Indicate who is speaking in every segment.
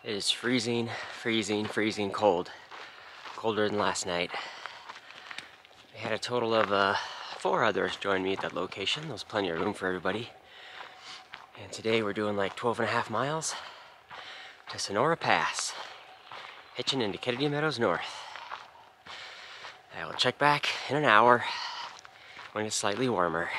Speaker 1: It is freezing, freezing, freezing cold. Colder than last night. I had a total of 4 others join me at that location. There was plenty of room for everybody. And today we're doing like 12.5 miles to Sonora Pass, hitching into Kennedy Meadows North. I will check back in an hour when it's slightly warmer.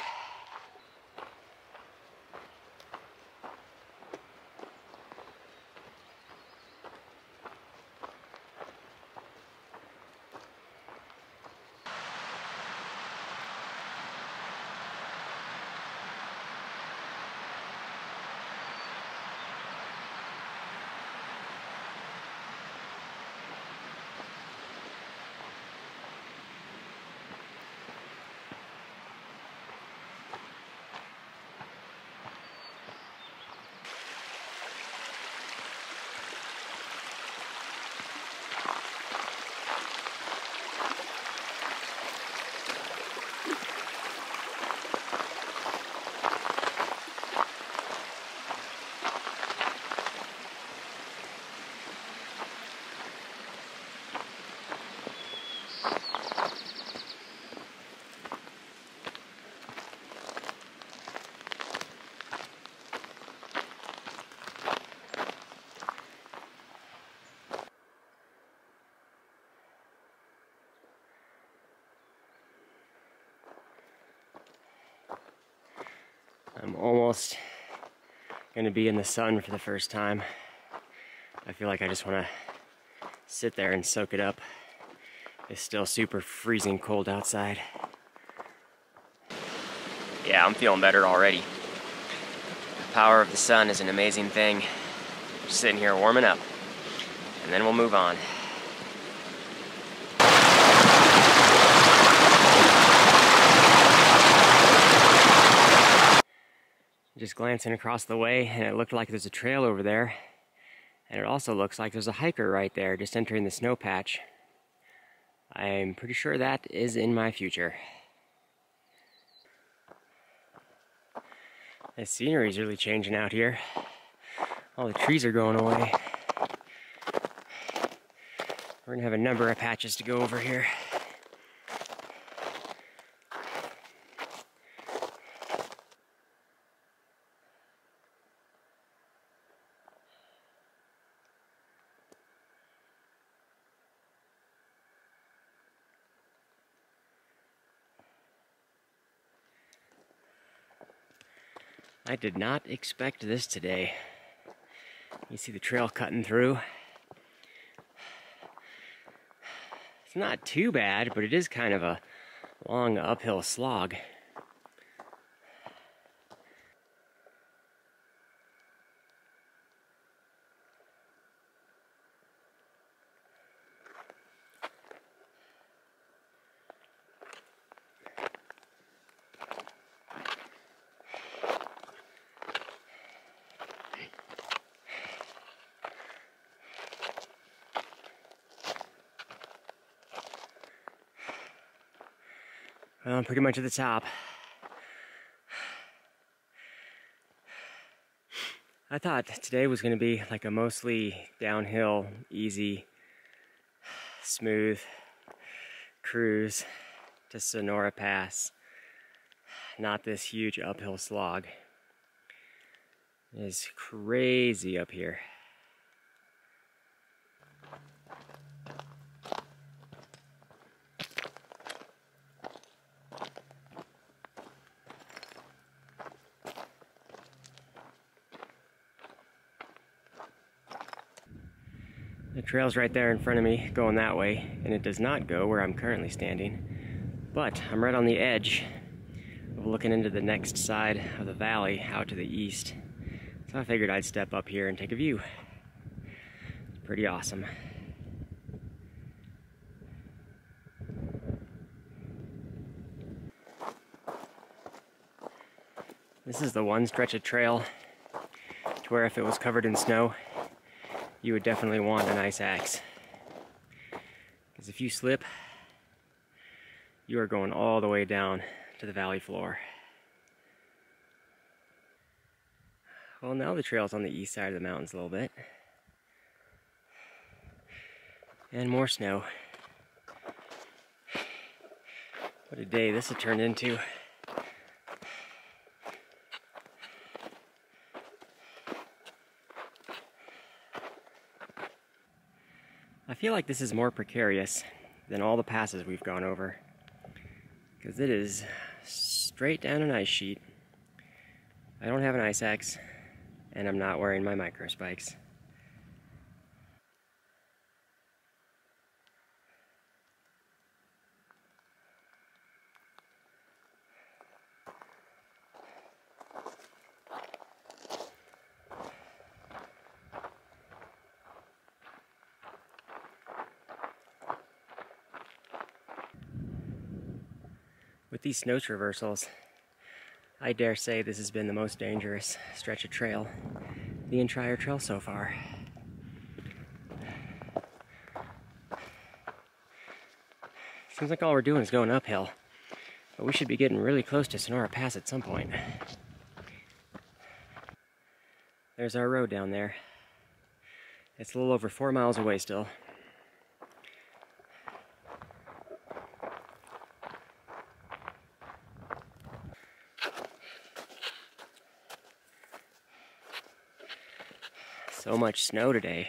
Speaker 1: I'm almost gonna be in the sun for the first time. I feel like I just wanna sit there and soak it up. It's still super freezing cold outside. Yeah, I'm feeling better already. The power of the sun is an amazing thing. Just sitting here warming up, and then we'll move on. Just glancing across the way, and it looked like there's a trail over there. And it also looks like there's a hiker right there, just entering the snow patch. I'm pretty sure that is in my future. The scenery is really changing out here. All the trees are going away. We're gonna have a number of patches to go over here. I did not expect this today. You see the trail cutting through. It's not too bad, but it is kind of a long uphill slog. Well, I'm pretty much at the top. I thought today was going to be like a mostly downhill, easy, smooth cruise to Sonora Pass. Not this huge uphill slog. It is crazy up here. The trail's right there in front of me, going that way, and it does not go where I'm currently standing. But I'm right on the edge of looking into the next side of the valley out to the east. So I figured I'd step up here and take a view. It's pretty awesome. This is the one stretch of trail to where if it was covered in snow, you would definitely want an ice axe. Because if you slip, you are going all the way down to the valley floor. Well, now the trail's on the east side of the mountains a little bit. And more snow. What a day this had turned into. I feel like this is more precarious than all the passes we've gone over, because it is straight down an ice sheet. I don't have an ice axe, and I'm not wearing my micro spikes. With these snow traversals, I dare say this has been the most dangerous stretch of trail the entire trail so far. Seems like all we're doing is going uphill, but we should be getting really close to Sonora Pass at some point. There's our road down there. It's a little over 4 miles away still. So much snow today.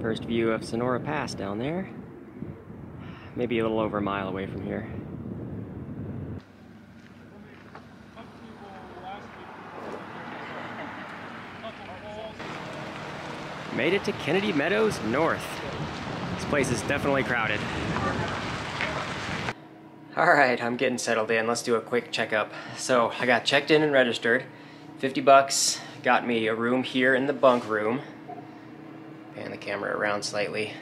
Speaker 1: First view of Sonora Pass down there. Maybe a little over a mile away from here. Made it to Kennedy Meadows North. This place is definitely crowded. Alright, I'm getting settled in. Let's do a quick checkup. So, I got checked in and registered. $50 got me a room here in the bunk room. Pan the camera around slightly.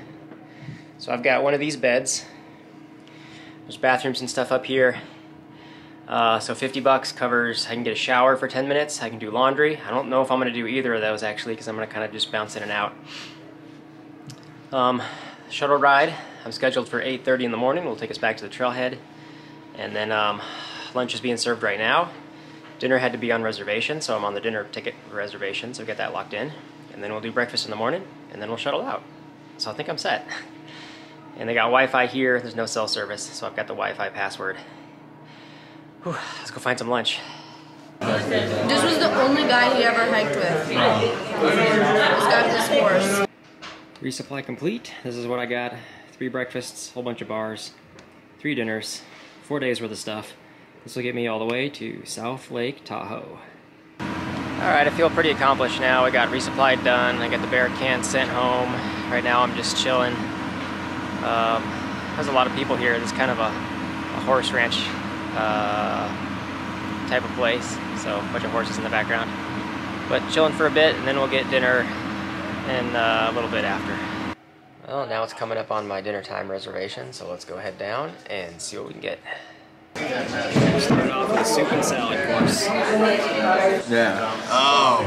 Speaker 1: So I've got one of these beds. There's bathrooms and stuff up here. So $50 covers, I can get a shower for 10 minutes, I can do laundry. I don't know if I'm going to do either of those actually, because I'm going to kind of just bounce in and out. Shuttle ride, I'm scheduled for 8:30 in the morning. We'll take us back to the trailhead. And then lunch is being served right now. Dinner had to be on reservation, so I'm on the dinner ticket reservation, so get that locked in. And then we'll do breakfast in the morning, and then we'll shuttle out. So I think I'm set. And they got Wi-Fi here, there's no cell service, so I've got the Wi-Fi password. Whew, let's go find some lunch.
Speaker 2: This was the only guy he ever hiked with. This guy with this horse.
Speaker 1: Resupply complete. This is what I got. 3 breakfasts, whole bunch of bars, 3 dinners, 4 days worth of stuff. This will get me all the way to South Lake Tahoe. Alright, I feel pretty accomplished now. I got resupply done, I got the bear can sent home. Right now I'm just chilling. There's a lot of people here. This is kind of a horse ranch type of place. So a bunch of horses in the background. But chilling for a bit, and then we'll get dinner in a little bit after. Well, now it's coming up on my dinner time reservation, so let's go head down and see what we can get. Starting off with a soup and salad course.
Speaker 3: Yeah. Oh.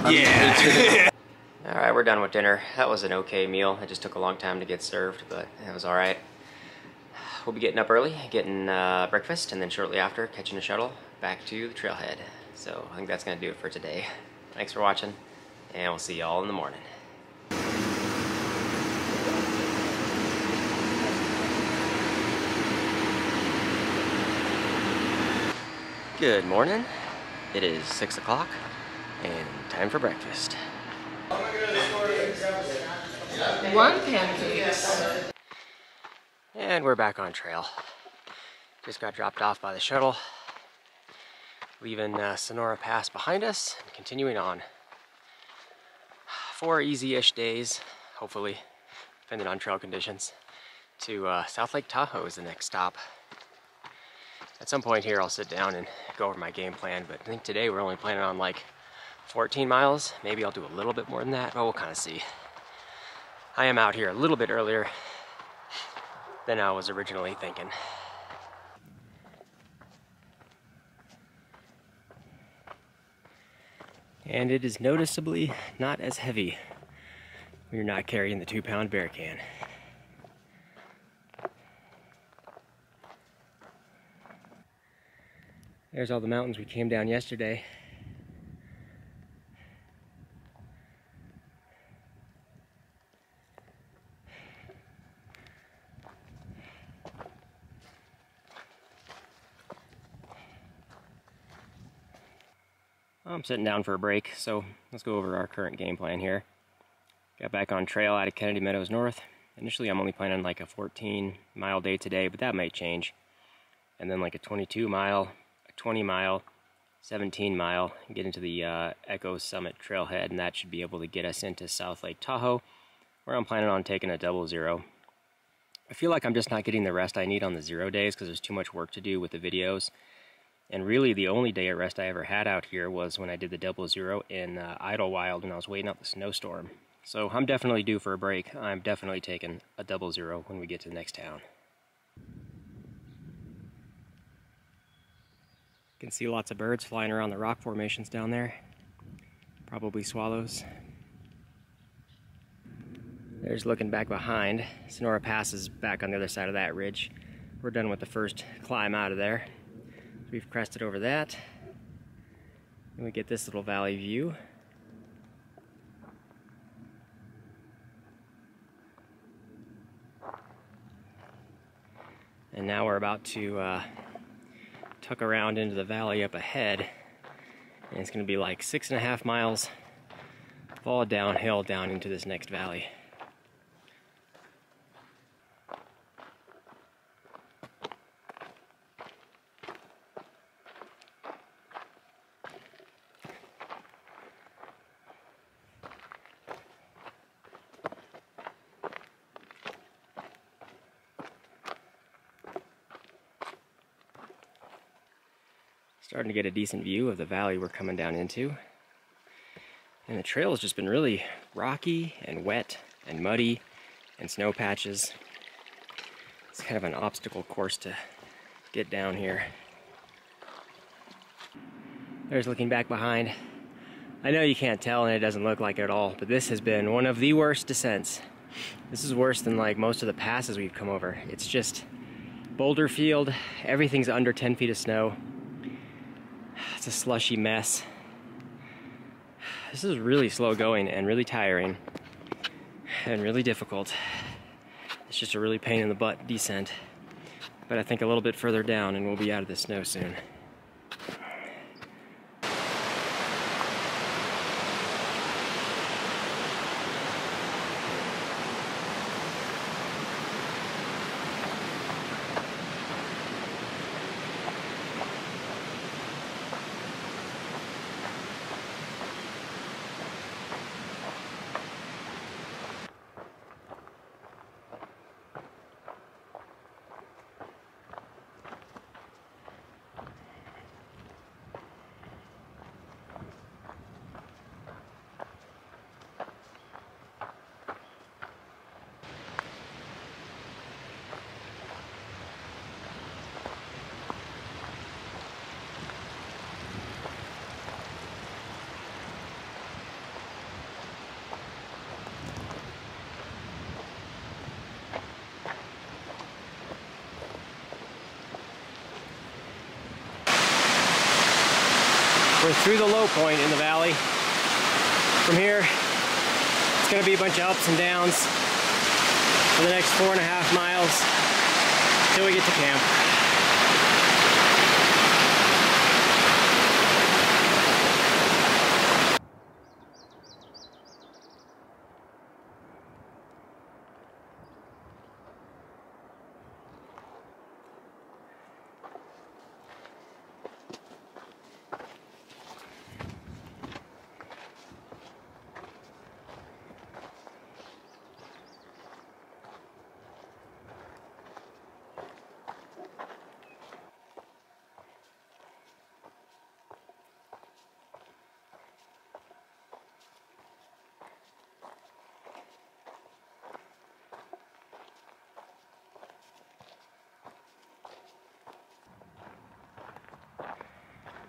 Speaker 3: Yeah.
Speaker 1: Alright, we're done with dinner. That was an okay meal. It just took a long time to get served, but it was alright. We'll be getting up early, getting breakfast, and then shortly after, catching a shuttle back to the trailhead. So I think that's going to do it for today. Thanks for watching, and we'll see y'all in the morning. Good morning. It is 6 o'clock and time for breakfast.
Speaker 2: 1 pancakes.
Speaker 1: And we're back on trail. Just got dropped off by the shuttle, leaving Sonora Pass behind us and continuing on. 4 easy-ish days, hopefully, depending on trail conditions. to South Lake Tahoe is the next stop. At some point here I'll sit down and go over my game plan, but I think today we're only planning on like 14 miles. Maybe I'll do a little bit more than that, but we'll kind of see. I am out here a little bit earlier than I was originally thinking. And it is noticeably not as heavy when you're not carrying the 2-pound bear can. There's all the mountains we came down yesterday. I'm sitting down for a break, so let's go over our current game plan here. Got back on trail out of Kennedy Meadows North. Initially I'm only planning like a 14-mile day today, but that might change. And then like a 22-mile, a 20-mile, 17-mile, and get into the Echo Summit trailhead, and that should be able to get us into South Lake Tahoe, where I'm planning on taking a 00. I feel like I'm just not getting the rest I need on the 0 days because there's too much work to do with the videos. And really the only day of rest I ever had out here was when I did the 00 in Idlewild and I was waiting out the snowstorm. So I'm definitely due for a break. I'm definitely taking a 00 when we get to the next town. You can see lots of birds flying around the rock formations down there. Probably swallows. There's looking back behind. Sonora Pass is back on the other side of that ridge. We're done with the first climb out of there. We've crested over that, and we get this little valley view. And now we're about to tuck around into the valley up ahead, and it's going to be like 6.5 miles fall downhill down into this next valley. Starting to get a decent view of the valley we're coming down into. And the trail has just been really rocky and wet and muddy and snow patches. It's kind of an obstacle course to get down here. There's looking back behind. I know you can't tell and it doesn't look like it at all, but this has been one of the worst descents. This is worse than like most of the passes we've come over. It's just boulder field, everything's under 10 feet of snow. It's a slushy mess. This is really slow going and really tiring and really difficult. It's just a really pain in the butt descent. But I think a little bit further down and we'll be out of the snow soon. We're through the low point in the valley. From here, it's going to be a bunch of ups and downs for the next 4.5 miles until we get to camp.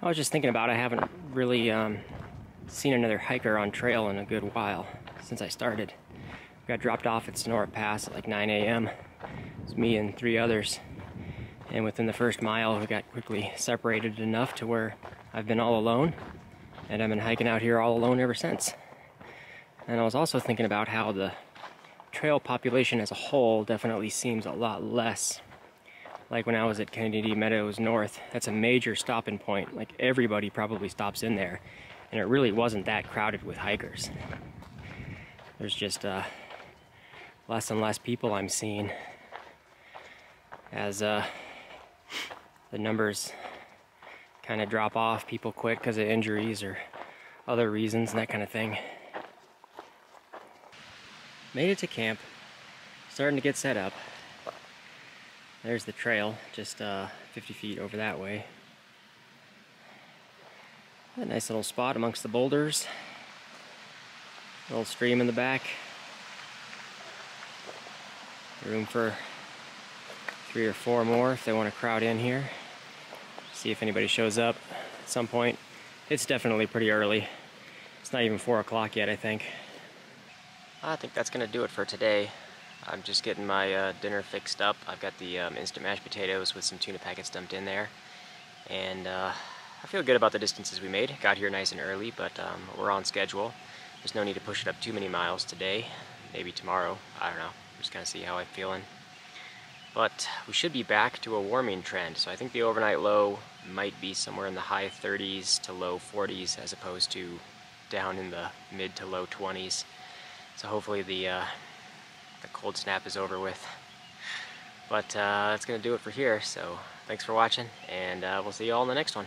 Speaker 1: I was just thinking about, I haven't really seen another hiker on trail in a good while since I started. We got dropped off at Sonora Pass at like 9 a.m. It's me and 3 others. And within the first mile, we got quickly separated enough to where I've been all alone. And I've been hiking out here all alone ever since. And I was also thinking about how the trail population as a whole definitely seems a lot less. Like when I was at Kennedy Meadows North, that's a major stopping point. Like everybody probably stops in there. And it really wasn't that crowded with hikers. There's just less and less people I'm seeing as the numbers kind of drop off. People quit because of injuries or other reasons and that kind of thing. Made it to camp, starting to get set up. There's the trail, just 50 feet over that way. A nice little spot amongst the boulders. Little stream in the back. Room for 3 or 4 more if they want to crowd in here. See if anybody shows up at some point. It's definitely pretty early. It's not even 4 o'clock yet, I think. I think that's gonna do it for today. I'm just getting my dinner fixed up. I've got the instant mashed potatoes with some tuna packets dumped in there. And I feel good about the distances we made. Got here nice and early, but we're on schedule. There's no need to push it up too many miles today. Maybe tomorrow, I don't know. Just kind of see how I'm feeling. But we should be back to a warming trend. So I think the overnight low might be somewhere in the high 30s to low 40s as opposed to down in the mid to low 20s. So hopefully the cold snap is over with. But that's going to do it for here. So thanks for watching, and we'll see you all in the next one.